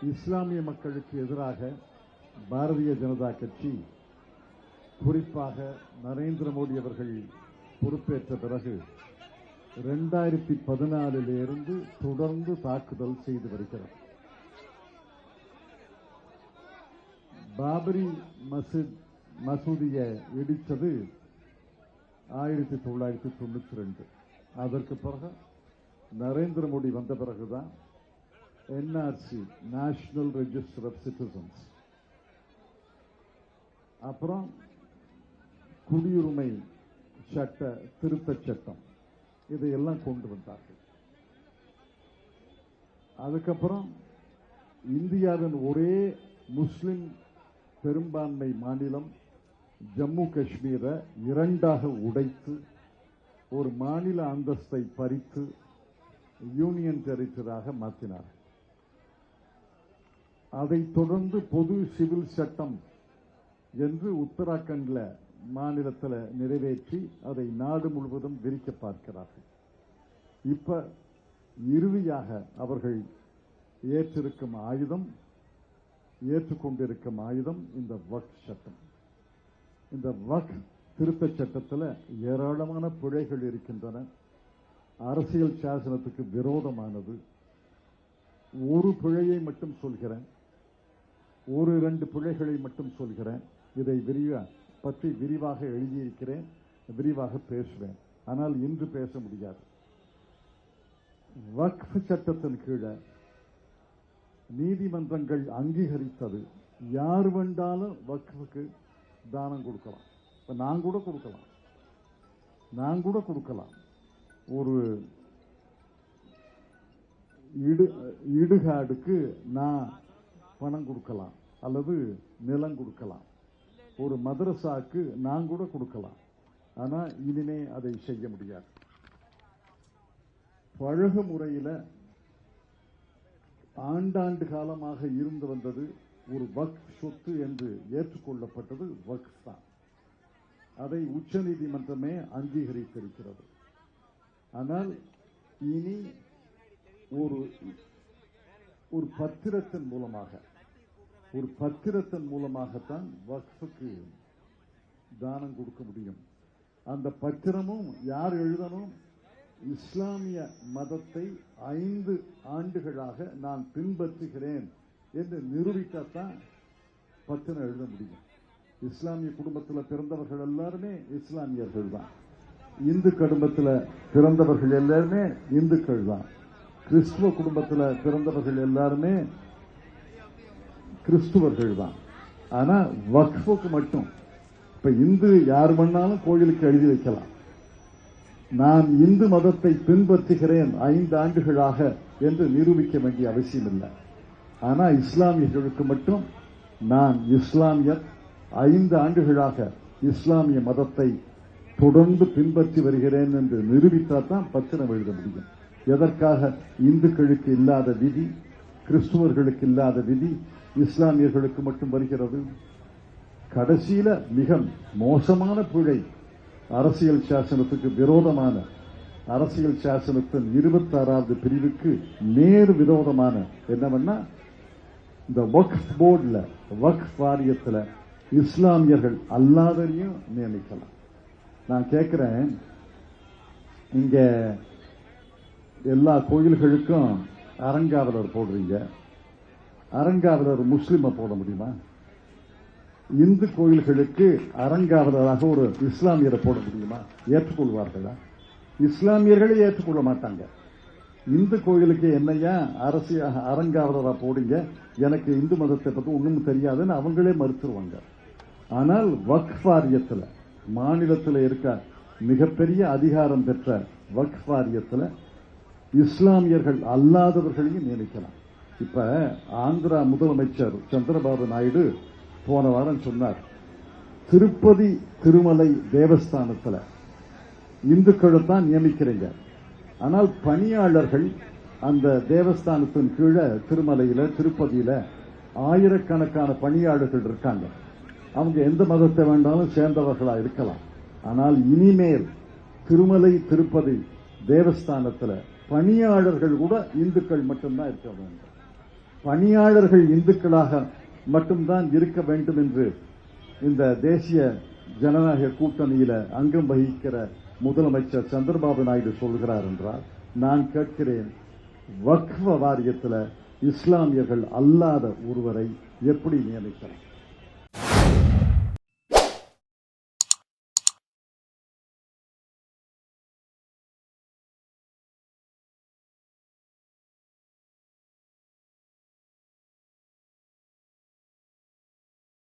இஸ்லாமிய மக்களுக்கு எதிராக பாரதிய ஜனதா கட்சி, குறிப்பாக நரேந்திர மோடி அவர்கள் பொறுப்பேற்ற பிறகு 2014 தொடர்ந்து தாக்குதல் செய்து வருகிறது. பாபரி மசூதியை இடித்தது 1992. அதற்கு பிறகு நரேந்திர மோடி வந்த பிறகுதான் NRC, national register of citizens, அப்புறம் குடியுரிமை சட்ட திருத்தச் சட்டம், இதையெல்லாம் கொண்டு வந்தார்கள். அதுக்கப்புறம் இந்தியாவின் ஒரே முஸ்லிம் பெரும்பான்மை மாநிலம் ஜம்மு காஷ்மீரை இரண்டாக உடைத்து ஒரு மாநில அந்தஸ்தை பறித்து யூனியன் டெரிட்டரியாக மாற்றினார். அதைத் தொடர்ந்து பொது சிவில் சட்டம் என்று உத்தராகண்ட்ல மாநிலத்தில் நிறைவேற்றி அதை நாடு முழுவதும் விரிக்க பார்க்கிறார்கள். இப்ப இறுதியாக அவர்கள் ஏற்றுக்கொண்டிருக்கும் ஆயுதம் இந்த வக்ஃப் சட்டம். இந்த வக்ஃப் திருத்த சட்டத்தில் ஏராளமான பிழைகள் இருக்கின்றன. அரசியல் சாசனத்துக்கு விரோதமானது. ஒரு பிழையை மட்டும் சொல்கிறேன், ஒரு 2 பிழைகளை மட்டும் சொல்கிறேன். இதை பற்றி விரிவாக எழுதியிருக்கிறேன், விரிவாக பேசுவேன். ஆனால் இன்று பேச முடியாது. வக்ஃப் சட்டத்தின் கீழே நீதிமன்றங்கள் அங்கீகரித்தது யார் வேண்டாலும் வக்ஃபுக்கு தானம் கொடுக்கலாம். இப்ப நான் கூட கொடுக்கலாம். ஒரு இடுகாடுக்கு நான் பணம் கொடுக்கலாம் அல்லது நிலம் கொடுக்கலாம். ஒரு மதரசாக்கு நான் கூட கொடுக்கலாம். ஆனா இனிமே அதை செய்ய முடியாது. பழகு முறையில் ஆண்டாண்டு காலமாக இருந்து வந்தது ஒரு வக்ஃப் சொத்து என்று ஏற்றுக்கொள்ளப்பட்டது வக்ஃப் தான். அதை உச்ச நீதிமன்றமே அங்கீகரித்திருக்கிறது. ஆனால் இனி ஒரு பத்திரத்தின் மூலமாகத்தான் வக்ஃபுக்கு தானம் கொடுக்க முடியும். அந்த பத்திரமும் யார் எழுதணும்? இஸ்லாமிய மதத்தை 5 ஆண்டுகளாக நான் பின்பற்றுகிறேன் என்று நிரூபிக்கத்தான் பத்திரம் எழுத முடியும். இஸ்லாமிய குடும்பத்தில் பிறந்தவர்கள் எல்லாருமே இஸ்லாமியர்கள் தான். இந்து குடும்பத்தில் பிறந்தவர்கள் எல்லாருமே இந்துக்கள் தான். கிறிஸ்துவ குடும்பத்தில் பிறந்தவர்கள் எல்லாருமே கிறிஸ்துவர்கள் தான். ஆனா வக்ஃபுக்கு மட்டும் இப்ப இந்து யார் வேணாலும் கோயிலுக்கு எழுதி வைக்கலாம். நான் இந்து மதத்தை பின்பற்றுகிறேன் 5 ஆண்டுகளாக என்று நிரூபிக்க வேண்டிய அவசியம் இல்லை. ஆனா இஸ்லாமியர்களுக்கு மட்டும் நான் இஸ்லாமியர், 5 ஆண்டுகளாக இஸ்லாமிய மதத்தை தொடர்ந்து பின்பற்றி வருகிறேன் என்று நிரூபித்தால்தான் பத்திரம் எழுத முடியும். எதற்காக இந்துக்களுக்கு இல்லாத விதி, கிறிஸ்துவர்களுக்கு இல்லாத விதி இஸ்லாமியர்களுக்கு மட்டும் வருகிறது? கடைசியில மிக மோசமான பிழை, அரசியல் சாசனத்துக்கு விரோதமான, அரசியல் சாசனத்தின் 26வது பிரிவுக்கு நேர் விரோதமான என்னவென்னா, இந்த வக்ஃப் போர்டுல, வக்ஃப் வாரியத்தில் இஸ்லாமியர்கள் அல்லாதரையும் நியமிக்கலாம். நான் கேட்கிறேன், இங்க எல்லா கோயில்களுக்கும் அறங்காவலர் போடுறீங்க, அறங்காவலர் முஸ்லிமை போட முடியுமா? இந்து கோயில்களுக்கு அறங்காவலராக ஒரு இஸ்லாமியரை போட முடியுமா? ஏற்றுக்கொள்வார்களா? இஸ்லாமியர்களே ஏற்றுக்கொள்ள மாட்டாங்க. இந்து கோயிலுக்கு என்னையா அறங்காவலரா போடுங்க, எனக்கு இந்து மதத்தை பற்றி ஒன்றும் தெரியாதுன்னு அவங்களே மறுத்துருவாங்க. ஆனால் வக்ஃப் வாரியத்தில், மாநிலத்தில் இருக்க மிகப்பெரிய அதிகாரம் பெற்ற வக்ஃப் வாரியத்தில் இஸ்லாமியர்கள் அல்லாதவர்களையும் நியமிக்கலாம். இப்ப ஆந்திரா முதலமைச்சர் சந்திரபாபு நாயுடு போன வாரம் சொன்னார், திருப்பதி திருமலை தேவஸ்தானத்தில் இந்துக்களை தான் நியமிக்கிறீங்க, ஆனால் பணியாளர்கள் அந்த தேவஸ்தானத்தின் கீழே திருமலையில திருப்பதியில ஆயிரக்கணக்கான பணியாளர்கள் இருக்காங்க. அவங்க எந்த மதத்தை வேண்டாலும் சேர்ந்தவர்களா இருக்கலாம். ஆனால் இனிமேல் திருமலை திருப்பதி தேவஸ்தானத்தில் பணியாளர்கள் கூட இந்துக்கள் மட்டும்தான் இருக்க வேண்டும். பணியாளர்கள் இந்துக்களாக மட்டும்தான் இருக்க வேண்டும் என்று இந்த தேசிய ஜனநாயக கூட்டணியில அங்கம் வகிக்கிற முதலமைச்சர் சந்திரபாபு நாயுடு சொல்கிறார் என்றால் நான் கேட்கிறேன், வக்ஃப் வாரியத்தில் இஸ்லாமியர்கள் அல்லாத ஒருவரை எப்படி நியமிக்கலாம்?